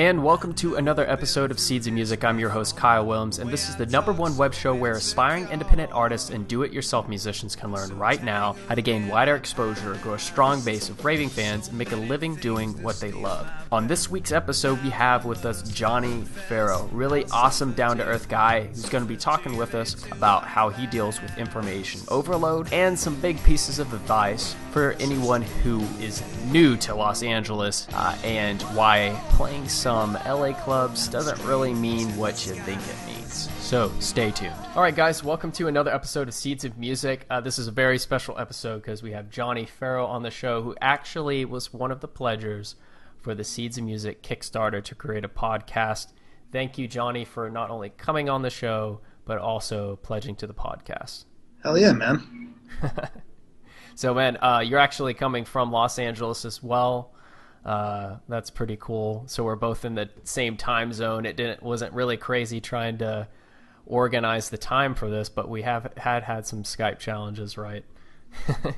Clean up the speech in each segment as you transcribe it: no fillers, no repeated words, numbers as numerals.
And welcome to another episode of Seeds of Music. I'm your host, Kyle Williams, and this is the #1 web show where aspiring independent artists and do-it-yourself musicians can learn right now how to gain wider exposure, grow a strong base of raving fans, and make a living doing what they love. On this week's episode, we have with us Johnny Farrow, really awesome, down-to-earth guy who's going to be talking with us about how he deals with information overload and some big pieces of advice for anyone who is new to Los Angeles and why playing some LA clubs doesn't really mean what you think it means. So stay tuned. All right, guys, welcome to another episode of Seeds of Music. This is a very special episode because we have Johnny Farrow on the show, who actually was one of the pledgers for the Seeds of Music Kickstarter to create a podcast. Thank you, Johnny, for not only coming on the show, but also pledging to the podcast. Hell yeah, man. So, man, you're actually coming from Los Angeles as well. That's pretty cool. So we're both in the same time zone. It wasn't really crazy trying to organize the time for this, but we have had some Skype challenges, right?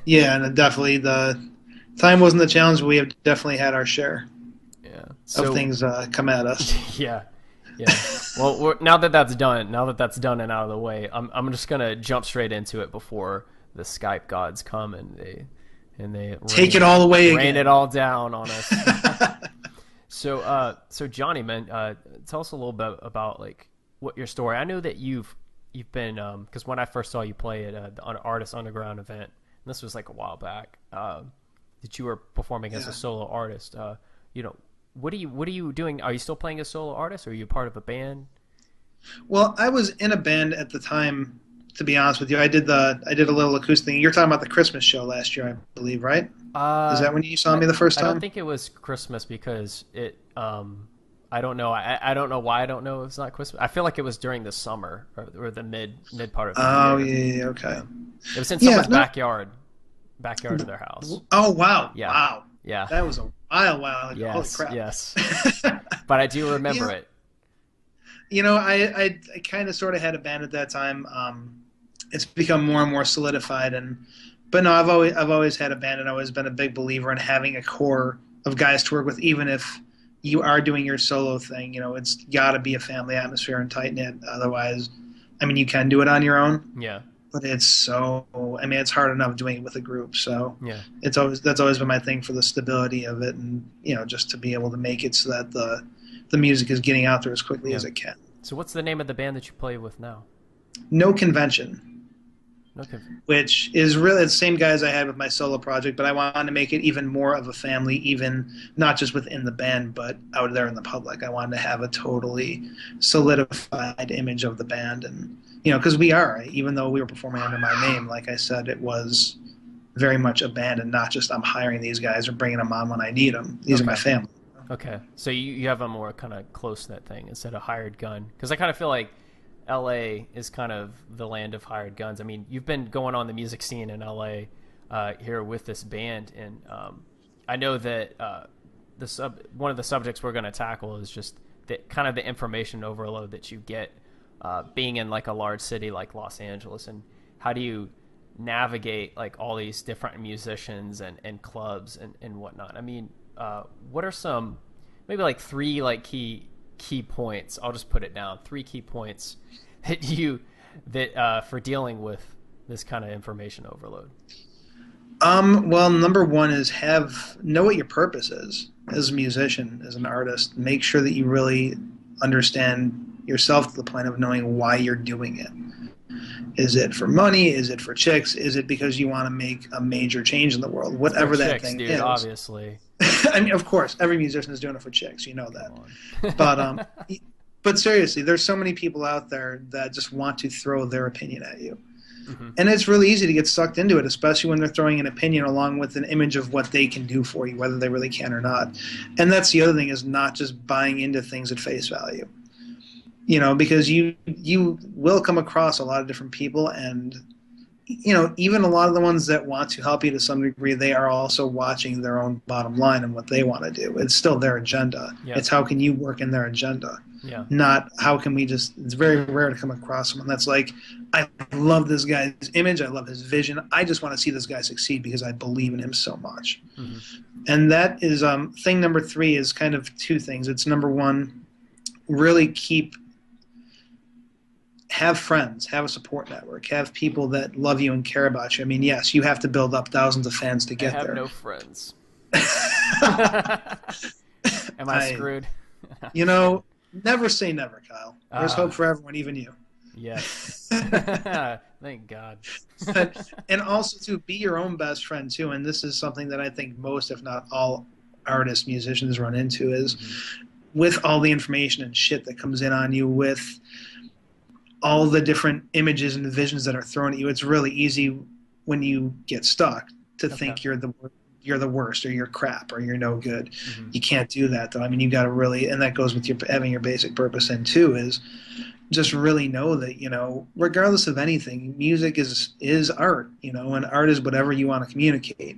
Yeah, and definitely the time wasn't the challenge, but we have definitely had our share of things come at us. Yeah. Well, now that that's done and out of the way, I'm just gonna jump straight into it before the Skype gods come and they take it all away again. Rain it all down on us. So Johnny, man, tell us a little bit about like what your story. I know that you've been because when I first saw you play at an Artist Underground event, and this was like a while back, that you were performing as a solo artist. What are you doing? Are you still playing as a solo artist, or are you part of a band? Well, I was in a band at the time. To be honest with you, I did a little acoustic thing. You're talking about the Christmas show last year, I believe, right? Is that when you saw me the first time? I don't think it was Christmas because it. I don't know. I don't know why I don't know it's not Christmas. I feel like it was during the summer or the mid part of the year. Oh yeah, okay. It was in someone's backyard of their house. Oh wow! Yeah. Wow. Yeah. That was a while ago. Yes. Holy crap. Yes. But I do remember it. You know, I kind of sort of had a band at that time. It's become more and more solidified, but no, I've always had a band, and I've always been a big believer in having a core of guys to work with, even if you are doing your solo thing. You know, it's got to be a family atmosphere and tight knit. Otherwise, I mean, you can do it on your own. Yeah. But it's it's hard enough doing it with a group. So yeah, that's always been my thing for the stability of it, and just to be able to make it so that the music is getting out there as quickly as it can. So what's the name of the band that you play with now? No Convention. Okay. Which is really the same guys I had with my solo project, but I wanted to make it even more of a family, even not just within the band, but out there in the public. I wanted to have a totally solidified image of the band, and because we are, even though we were performing under my name, like I said, it was very much a band, and not just I'm hiring these guys or bringing them on when I need them. These are my family. Okay, so you have a more kind of close-knit thing instead of hired gun, because I kind of feel like LA is kind of the land of hired guns. I mean, you've been going on the music scene in LA here with this band, and I know that one of the subjects we're going to tackle is just the information overload that you get being in like a large city like Los Angeles, and how do you navigate like all these different musicians and clubs and whatnot. I mean, what are some maybe like three like key points? I'll just put it down. 3 key points that for dealing with this kind of information overload. Well, number one is know what your purpose is as a musician, as an artist. Make sure that you really understand yourself to the point of knowing why you're doing it. Is it for money? Is it for chicks? Is it because you want to make a major change in the world? Whatever that thing is. Obviously. I mean, of course, every musician is doing it for chicks. You know that. But seriously, there's so many people out there that just want to throw their opinion at you. Mm-hmm. And it's really easy to get sucked into it, especially when they're throwing an opinion along with an image of what they can do for you, whether they really can or not. And that's the other thing, is not just buying into things at face value. Because you will come across a lot of different people, and even a lot of the ones that want to help you to some degree, they are also watching their own bottom line and what they want to do. It's still their agenda. Yeah. It's how can you work in their agenda. Yeah. Not how can we just, it's very rare to come across someone that's like, I love this guy's image, I love his vision, I just want to see this guy succeed because I believe in him so much. Mm-hmm. And that is thing number 3 is kind of 2 things. It's number 1, really have friends, have a support network, have people that love you and care about you. I mean, yes, you have to build up thousands of fans to get there. I have no friends. Am I screwed? Never say never, Kyle. There's hope for everyone, even you. Yes. Thank God. And also to be your own best friend too. And this is something that I think most, if not all, artists, musicians run into is with all the information and shit that comes in on you, with all the different images and visions that are thrown at you. It's really easy when you get stuck to think you're the worst, or you're crap, or you're no good. Mm-hmm. You can't do that, though. I mean, you got to really, and that goes with having your basic purpose in too, is just really know that, regardless of anything, music is art, and art is whatever you want to communicate.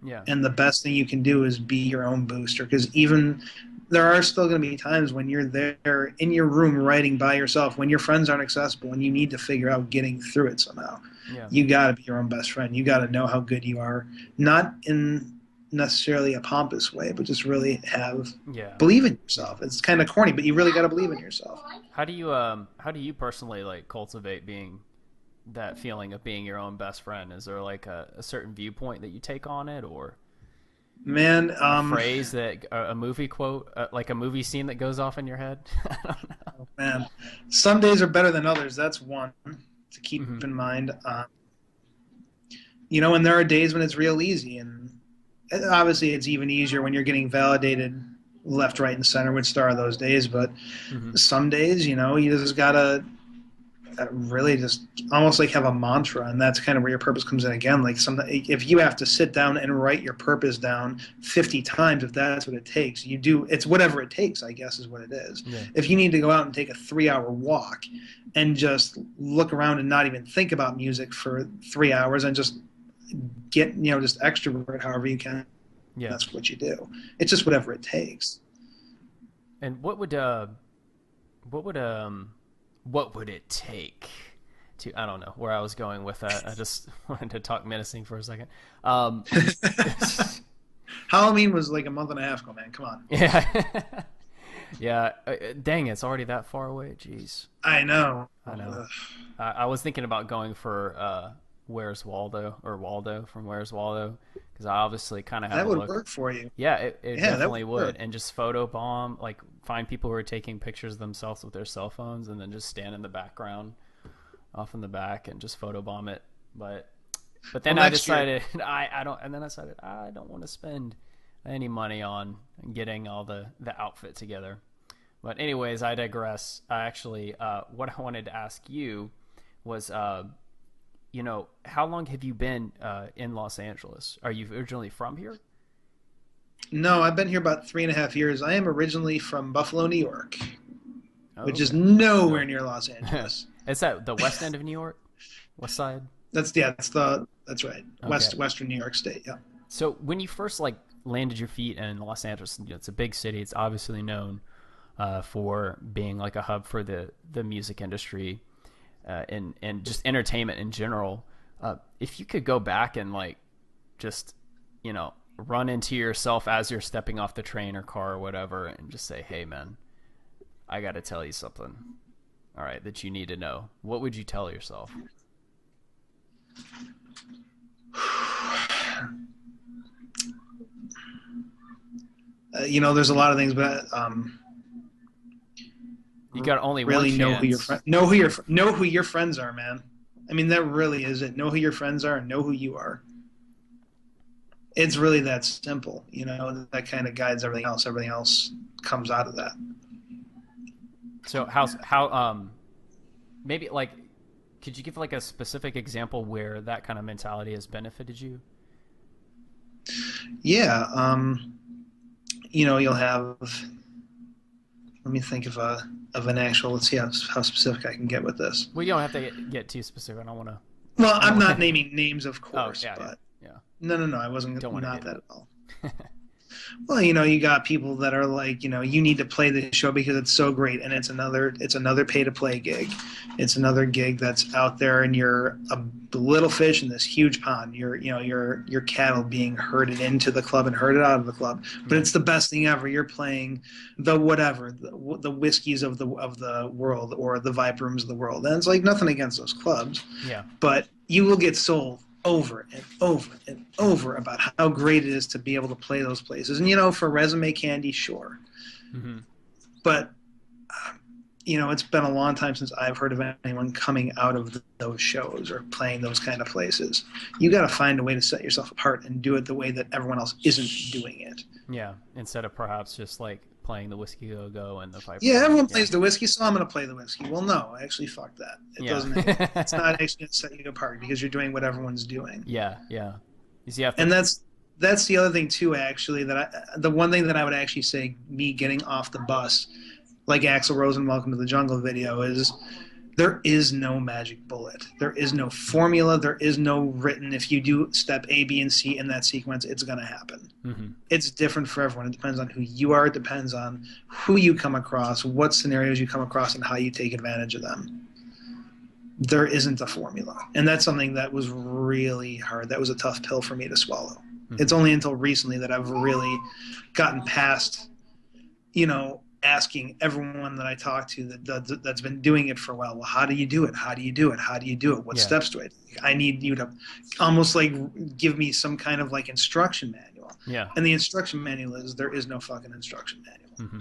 Yeah. And the best thing you can do is be your own booster, because even there are still going to be times when you're there in your room writing by yourself, when your friends aren't accessible, and you need to figure out getting through it somehow. Yeah. You got to be your own best friend. You got to know how good you are, not in necessarily a pompous way, but just really believe in yourself. It's kind of corny, but you really got to believe in yourself. How do you personally cultivate that feeling of being your own best friend? Is there a certain viewpoint that you take on it, or man, a phrase that a movie quote, like a movie scene that goes off in your head? I don't know. Oh, man, some days are better than others. That's one to keep in mind. And there are days when it's real easy, and obviously it's even easier when you're getting validated left, right, and center, which there are those days. But some days, you just gotta really just almost have a mantra, and that's kind of where your purpose comes in again. If you have to sit down and write your purpose down 50 times, if that's what it takes, you do. It's whatever it takes, I guess, is what it is. Yeah. If you need to go out and take a 3-hour walk and just look around and not even think about music for 3 hours and just get, just extrovert however you can. Yeah. That's what you do. It's just whatever it takes. And what would it take to, I don't know where I was going with that. I just wanted to talk menacing for a second. Halloween was like a month and a half ago, man. Come on. Yeah. Yeah. Dang, it's already that far away. Jeez. I know. I was thinking about going for Where's Waldo, or Waldo from Where's Waldo, because I obviously kind of have that would look. Work for you. Yeah, it definitely would. Work. And just photobomb, find people who are taking pictures of themselves with their cell phones, and then just stand in the background, off in the back, and just photobomb it. But then I decided I don't want to spend any money on getting all the outfit together. But anyways, I digress. I actually, what I wanted to ask you was, how long have you been in Los Angeles? Are you originally from here? No, I've been here about 3.5 years. I am originally from Buffalo, New York, which is nowhere near Los Angeles. Is that the west end of New York? West side? That's right. Okay. Western New York State, yeah. So when you first landed your feet in Los Angeles, it's a big city. It's obviously known for being a hub for the music industry. And just entertainment in general. If you could go back and just run into yourself as you're stepping off the train or car or whatever, and just say, "Hey, man, I got to tell you something. All right, that you need to know." What would you tell yourself? There's a lot of things, but you got only really one chance. know who your friends are, man. I mean, that really is it. Know who your friends are and know who you are. It's really that simple, that kind of guides everything else. Everything else comes out of that. So how maybe could you give a specific example where that kind of mentality has benefited you? Yeah. You'll have, let me think of an actual, let's see how specific I can get with this. Well, you don't have to get too specific. I don't want to. Well, I'm not naming names, of course, yeah. No, I wasn't. Don't Not do that at all. Well, you got people that are like, you need to play the show because it's so great, and it's another pay to play gig. It's another gig that's out there, and you're a little fish in this huge pond. Your cattle being herded into the club and herded out of the club. But it's the best thing ever. You're playing the whiskeys of the world, or the Vibe Rooms of the world. And it's like nothing against those clubs. Yeah. But you will get sold over and over and over about how great it is to be able to play those places. And for resume candy, sure. Mm-hmm. But it's been a long time since I've heard of anyone coming out of those shows or playing those kind of places. You got to find a way to set yourself apart and do it the way that everyone else isn't doing it. Yeah, instead of perhaps just like playing the Whiskey Go Go and the Vibe. Yeah, everyone plays the whiskey, so I'm going to play the whiskey. Well, no, actually, fuck that. It doesn't. It's not actually going to set you apart because you're doing what everyone's doing. Yeah. And that's the other thing too. Actually, the one thing that I would actually say, me getting off the bus, like Axl Rose in Welcome to the Jungle video, is there is no magic bullet. There is no formula. There is no written, if you do step A, B, and C in that sequence, it's going to happen. Mm-hmm. It's different for everyone. It depends on who you are. It depends on who you come across, what scenarios you come across, and how you take advantage of them. There isn't a formula. And that's something that was really hard. That was a tough pill for me to swallow. Mm-hmm. It's only until recently that I've really gotten past, asking everyone that I talk to that's been doing it for a while, well, how do you do it? How do you do it? How do you do it? What steps do I take? I need you to almost like give me some kind of like instruction manual. Yeah. And the instruction manual is, there is no fucking instruction manual. Mm-hmm.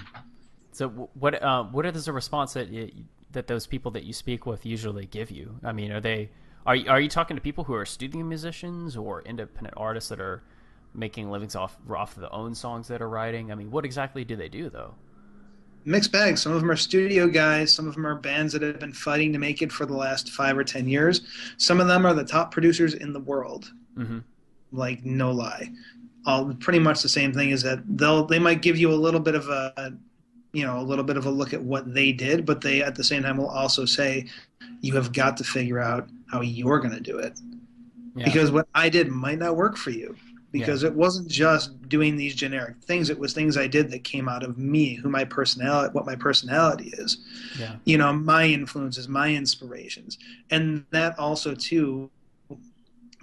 So what is the response that those people that you speak with usually give you? I mean, are you talking to people who are studio musicians or independent artists that are making livings off of their own songs that are writing? I mean, what exactly do they do though? Mixed bag. Some of them are studio guys. Some of them are bands that have been fighting to make it for the last 5 or 10 years. Some of them are the top producers in the world. Mm-hmm. Like, no lie. All pretty much the same thing is that they might give you a little bit of a look at what they did, but they at the same time will also say, you have got to figure out how you're going to do it. Yeah. Because what I did might not work for you. Because it wasn't just doing these generic things. It was things I did that came out of me, what my personality is. Yeah. My influences, my inspirations. And that also, too,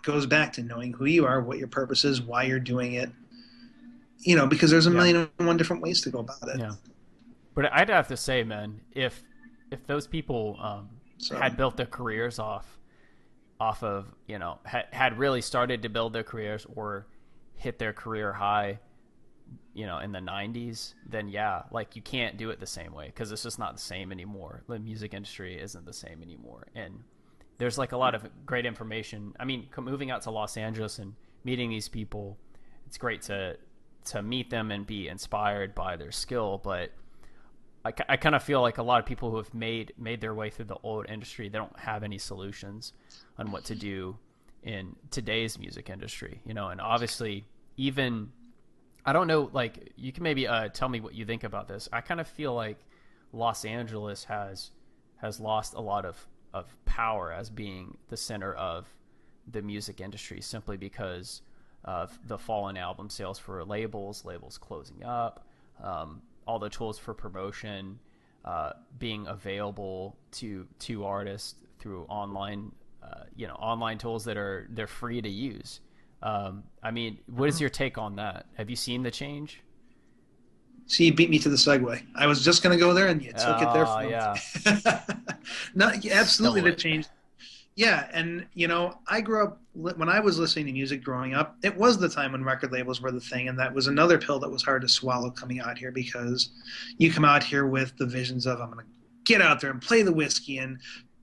goes back to knowing who you are, what your purpose is, why you're doing it. Because there's a million and one different ways to go about it. Yeah. But I'd have to say, man, if those people had built their careers off of, had really started to build their careers or hit their career high, in the 90s, then you can't do it the same way because it's just not the same anymore. The music industry isn't the same anymore. And there's like a lot of great information. I mean, moving out to Los Angeles and meeting these people, it's great to meet them and be inspired by their skill. But I kind of feel like a lot of people who have made their way through the old industry, they don't have any solutions on what to do in today's music industry, and obviously even, I don't know, like you can maybe tell me what you think about this. I kind of feel like Los Angeles has lost a lot of power as being the center of the music industry simply because of the fall in album sales for labels closing up, all the tools for promotion being available to artists through online online tools they're free to use. I mean, what is your take on that? Have you seen the change? See, you beat me to the segue. I was just going to go there, and you took it there. No, absolutely, the change. Yeah, and I grew up when I was listening to music growing up. It was the time when record labels were the thing, and that was another pill that was hard to swallow coming out here, because you come out here with the visions of, I'm going to get out there and play the whiskey, and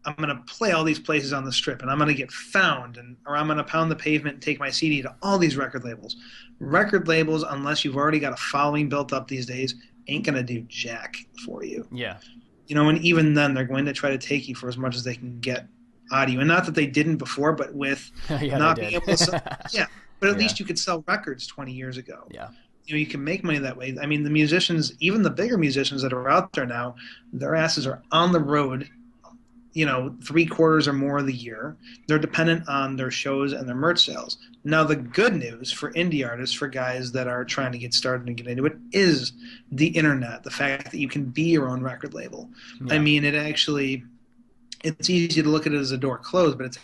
I'm going to play all these places on the Strip, and I'm going to get found, or I'm going to pound the pavement and take my CD to all these record labels. Record labels, unless you've already got a following built up these days, ain't going to do jack for you. Yeah. And even then, they're going to try to take you for as much as they can get out of you. And not that they didn't before, but with not being able to sell, but at least you could sell records 20 years ago. Yeah. You can make money that way. I mean, the musicians, even the bigger musicians that are out there now, their asses are on the road three-quarters or more of the year. They're dependent on their shows and their merch sales. Now, the good news for indie artists, for guys that are trying to get started and get into it, is the internet, the fact that you can be your own record label. Yeah. I mean, it's easy to look at it as a door closed, but it's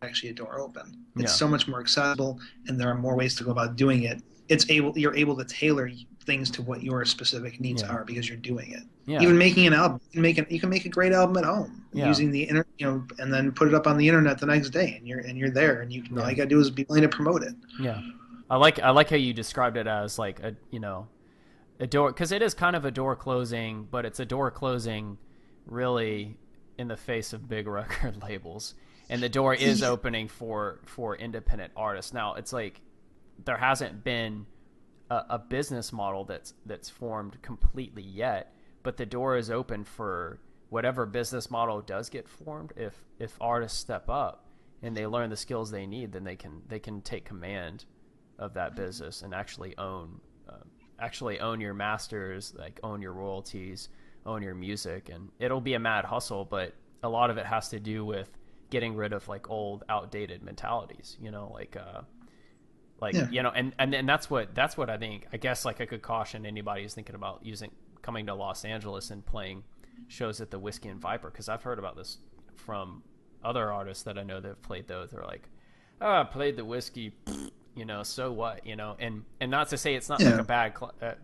actually a door open. It's so much more accessible, and there are more ways to go about doing it. You're able to tailor things to what your specific needs are because you're doing it. Yeah. Even making an album, you can make a great album at home using the and then put it up on the internet the next day, and you're there, and all you gotta do is be willing to promote it. Yeah, I like how you described it as like a door, because it is kind of a door closing, but it's a door closing really in the face of big record labels, and the door is opening for independent artists. Now it's like there hasn't been a business model that's formed completely yet, but the door is open for whatever business model does get formed. If artists step up and they learn the skills they need, then they can take command of that business and actually own your masters, like own your royalties, own your music. And it'll be a mad hustle, but a lot of it has to do with getting rid of like old, outdated mentalities, and that's what I guess like I could caution anybody who's thinking about coming to Los Angeles and playing shows at the Whiskey and Viper, because I've heard about this from other artists that I know that have played those. They're like, oh, I played the Whiskey, so what, and not to say it's not like a bad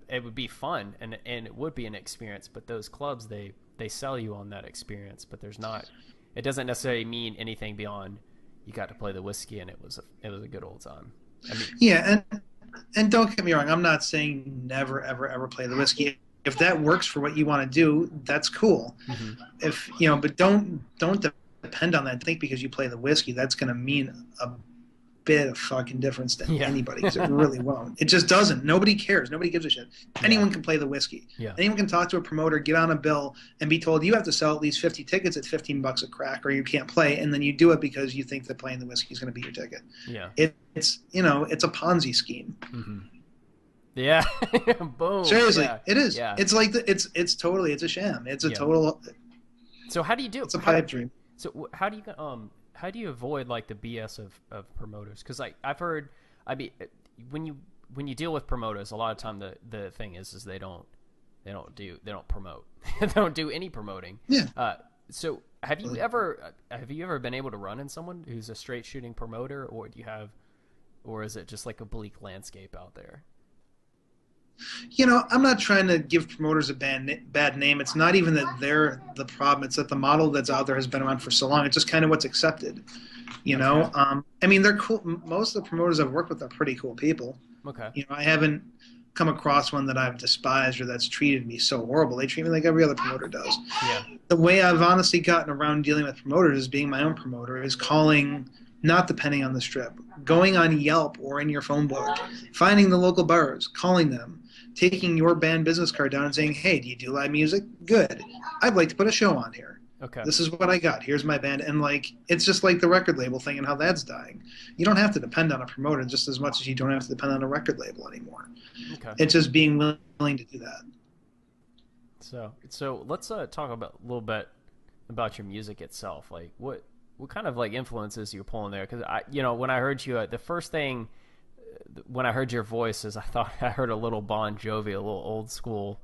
it would be fun and it would be an experience, but those clubs, they sell you on that experience, but it doesn't necessarily mean anything beyond you got to play the Whiskey and it was a good old time. I mean, and don't get me wrong, I'm not saying never ever play the Whiskey. If that works for what you want to do, that's cool. Mm-hmm. But don't depend on that. I think because you play the Whiskey, that's going to mean a bit of fucking difference to anybody, because it really won't. It just doesn't. Nobody cares. Nobody gives a shit. Anyone can play the Whiskey. Yeah. Anyone can talk to a promoter, get on a bill, and be told you have to sell at least 50 tickets at $15 a crack, or you can't play. And then you do it because you think that playing the Whiskey is going to be your ticket. Yeah. It's a Ponzi scheme. Mm-hmm. Yeah. Boom. Seriously, yeah. It is. Yeah. It's like it's a sham. It's a total. So how do you do? It's a pipe dream. So how do you avoid like the BS of promoters? Because I've heard, when you deal with promoters, a lot of time the thing is they don't promote. They don't do any promoting. Yeah. So have you ever been able to run in someone who's a straight shooting promoter, or is it just like a bleak landscape out there? I'm not trying to give promoters a bad name. It's not even that they're the problem. It's that the model that's out there has been around for so long. It's just kind of what's accepted, Okay. They're cool. Most of the promoters I've worked with are pretty cool people. Okay. I haven't come across one that I've despised or that's treated me so horrible. They treat me like every other promoter does. Yeah. The way I've honestly gotten around dealing with promoters is being my own promoter, is calling, not depending on the strip, going on Yelp or in your phone book, finding the local bars, calling them, taking your band business card down and saying, hey, do you do live music? Good. I'd like to put a show on here. Okay. This is what I got. Here's my band. And it's just like the record label thing and how that's dying. You don't have to depend on a promoter just as much as you don't have to depend on a record label anymore. Okay. It's just being willing to do that. So let's talk a little bit about your music itself. Like what kind of like influences you're pulling there? Because when I heard you, the first thing when I heard your voice is I thought I heard a little Bon Jovi, a little old school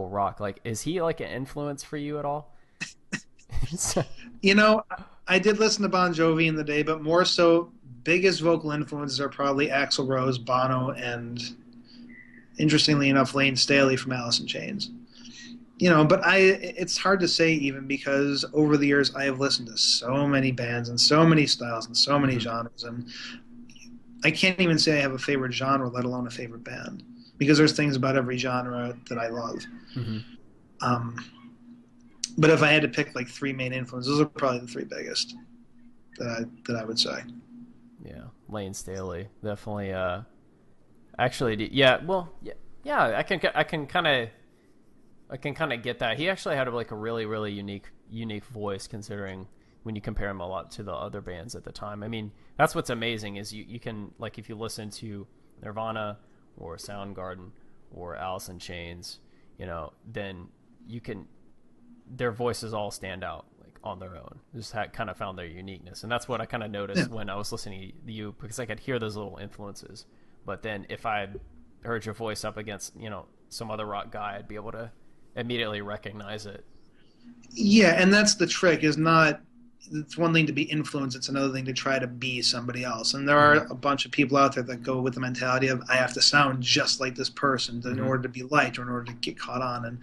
rock. Like, is he like an influence for you at all? I did listen to Bon Jovi in the day, but more so, biggest vocal influences are probably Axl Rose, Bono, and interestingly enough, Lane Staley from Alice in Chains. But it's hard to say even, because over the years I have listened to so many bands and so many styles and so many genres, and I can't even say I have a favorite genre, let alone a favorite band, because there's things about every genre that I love. Mm-hmm. But if I had to pick like three main influences, those are probably the three biggest that I would say. Yeah, Lane Staley definitely. Actually, yeah. Well, yeah. I can kind of get that. He actually had like a really, really unique voice, considering when you compare him a lot to the other bands at the time. I mean, that's what's amazing is you can, like, if you listen to Nirvana or Soundgarden or Alice in Chains, then you can their voices all stand out like on their own. Just kind of found their uniqueness, and that's what I kind of noticed when I was listening to you, because I could hear those little influences. But then if I heard your voice up against some other rock guy, I'd be able to immediately recognize it. Yeah, and that's the trick. It's one thing to be influenced, it's another thing to try to be somebody else. And there are a bunch of people out there that go with the mentality of, I have to sound just like this person in order to be liked or in order to get caught on. And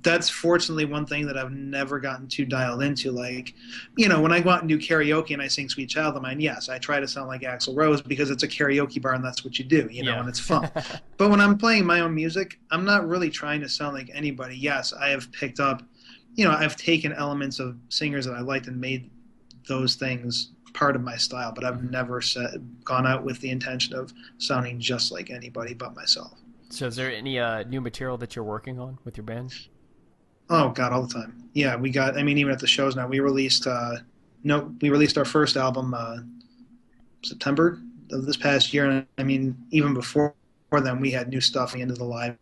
that's fortunately one thing that I've never gotten too dialed into. Like, when I go out and do karaoke and I sing Sweet Child of Mine, yes, I try to sound like Axl Rose because it's a karaoke bar and that's what you do, and it's fun. But when I'm playing my own music, I'm not really trying to sound like anybody. Yes, I have picked up, I've taken elements of singers that I liked and made those things part of my style, but I've never gone out with the intention of sounding just like anybody but myself. So is there any new material that you're working on with your band? Oh God, all the time. Yeah, we got, even at the shows now, we released our first album September of this past year. And even before then, we had new stuff into the live.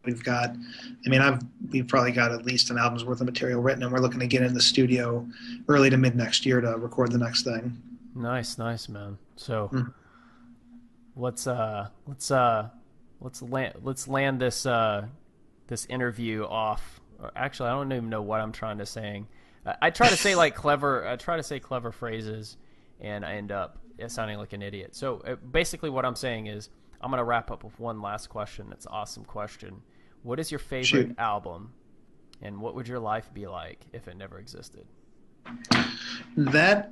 We've probably got at least an album's worth of material written, and we're looking to get in the studio early to mid next year to record the next thing. Nice, man. So let's land this interview off. Actually, I don't even know what I'm trying to say. I try to say clever phrases, and I end up sounding like an idiot. So basically, what I'm saying is, I'm gonna wrap up with one last question. It's an awesome question. What is your favorite album, and what would your life be like if it never existed? That,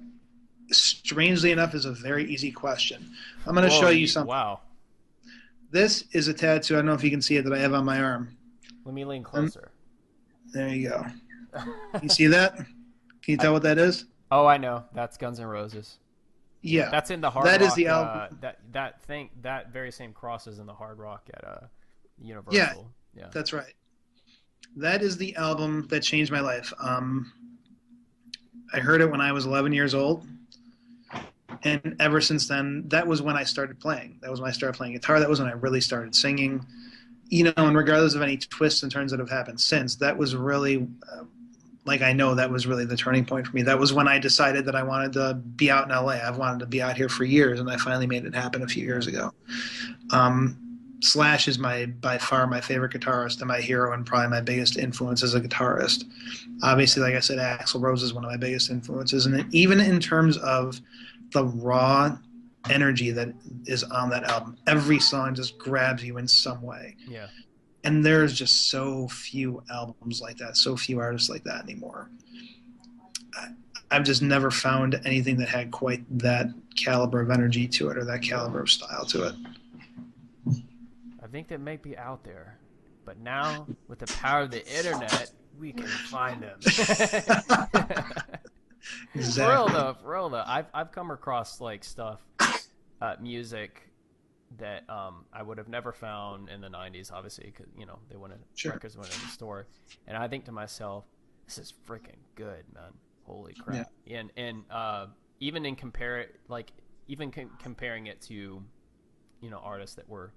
strangely enough, is a very easy question. I'm going to show you something. Wow. This is a tattoo. I don't know if you can see it, that I have on my arm. Let me lean closer. There you go. You see that? Can you tell what that is? Oh, I know. That's Guns N' Roses. Yeah. That's in the Hard Rock. That is the album. That very same cross is in the Hard Rock at Universal. Yeah, that's right. That is the album that changed my life. I heard it when I was 11 years old, and ever since then, that was when I started playing. That was when I started playing guitar. That was when I really started singing. And regardless of any twists and turns that have happened since, that was really, that was really the turning point for me. That was when I decided that I wanted to be out in LA. I've wanted to be out here for years, and I finally made it happen a few years ago. Slash is by far my favorite guitarist and my hero, and probably my biggest influence as a guitarist. Obviously, like I said, Axl Rose is one of my biggest influences, and even in terms of the raw energy that is on that album, every song just grabs you in some way. Yeah. And there's just so few albums like that, so few artists like that anymore. I've just never found anything that had quite that caliber of energy to it, or that caliber of style to it. I think that may be out there, but now with the power of the internet, we can find them. Exactly. For real though, I've come across stuff, music that I would have never found in the 90s, obviously, because they records went in the store, and I think to myself, this is freaking good, man. Holy crap! Yeah. And even in comparing it to artists that were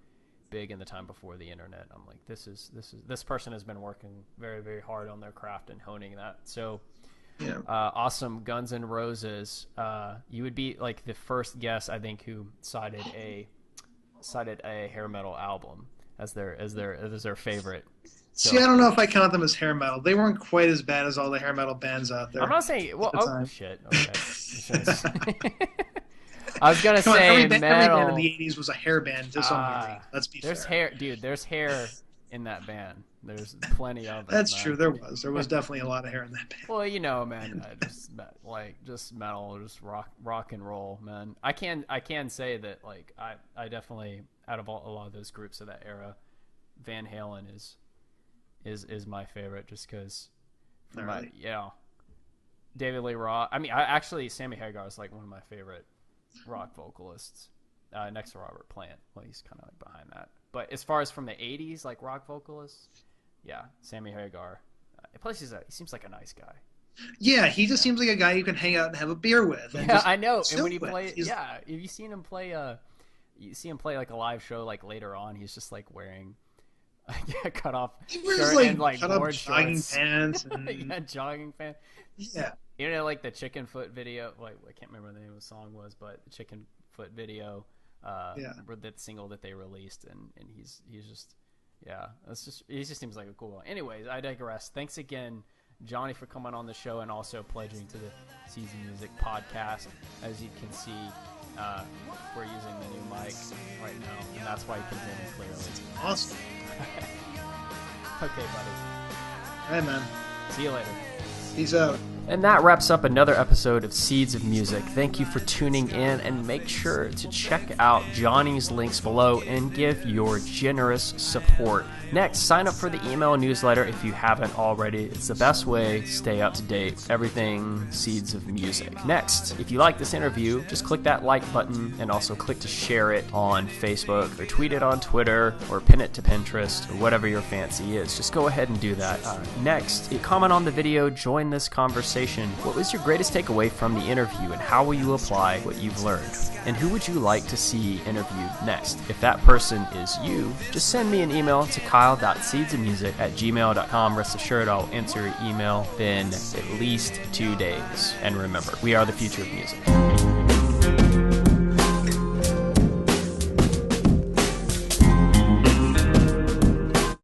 big in the time before the internet, I'm like, this person has been working very, very hard on their craft and honing that. So awesome. Guns N' Roses, you would be the first guest, I think, who cited a hair metal album as their favorite. So, see, I don't know if I count them as hair metal. They weren't quite as bad as all the hair metal bands out there. I'm not saying shit, okay. I was gonna say every metal. band in the '80s was a hair band to some degree. Let's be fair. There's hair in that band. There's plenty of it. That's true. There was definitely a lot of hair in that band. Well, man, just metal, just rock and roll, man. I can say that I definitely, out of a lot of those groups of that era, Van Halen is my favorite, just because David Lee Roth. Sammy Hagar is one of my favorite rock vocalists, next to Robert Plant. Well, he's kind of behind that. But as far as from the 80s, rock vocalists, Sammy Hagar. Plus, he seems like a nice guy. Yeah, he just seems like a guy you can hang out and have a beer with. Yeah, I know. And when he plays, if you seen him play, a live show later on, he's just wearing Yeah, cut off He wears shirt and like cut up board jogging shorts. pants and Yeah, jogging pants. yeah. You know, like the Chicken Foot video. Like, I can't remember what the name of the song was, but the Chicken Foot video. That single that they released, and he's just, yeah, he just seems like a cool one. Anyways, I digress. Thanks again, Johnny, for coming on the show and also pledging to the Seeds of Music podcast. As you can see, we're using the new mic right now, and that's why you can hear me clearly. Awesome. Okay, buddy. Hey, man. See you later. Peace out. And that wraps up another episode of Seeds of Music. Thank you for tuning in, and make sure to check out Johnny's links below and give your generous support. Next, sign up for the email newsletter if you haven't already. It's the best way to stay up to date with everything Seeds of Music. Next, if you like this interview, just click that like button and also click to share it on Facebook or tweet it on Twitter or pin it to Pinterest or whatever your fancy is. Just go ahead and do that. Next, comment on the video, join this conversation. What was your greatest takeaway from the interview, and how will you apply what you've learned? And who would you like to see interviewed next? If that person is you, just send me an email to kyle.seedsofmusic@gmail.com. Rest assured I'll answer your email in at least 2 days. And remember, we are the future of music.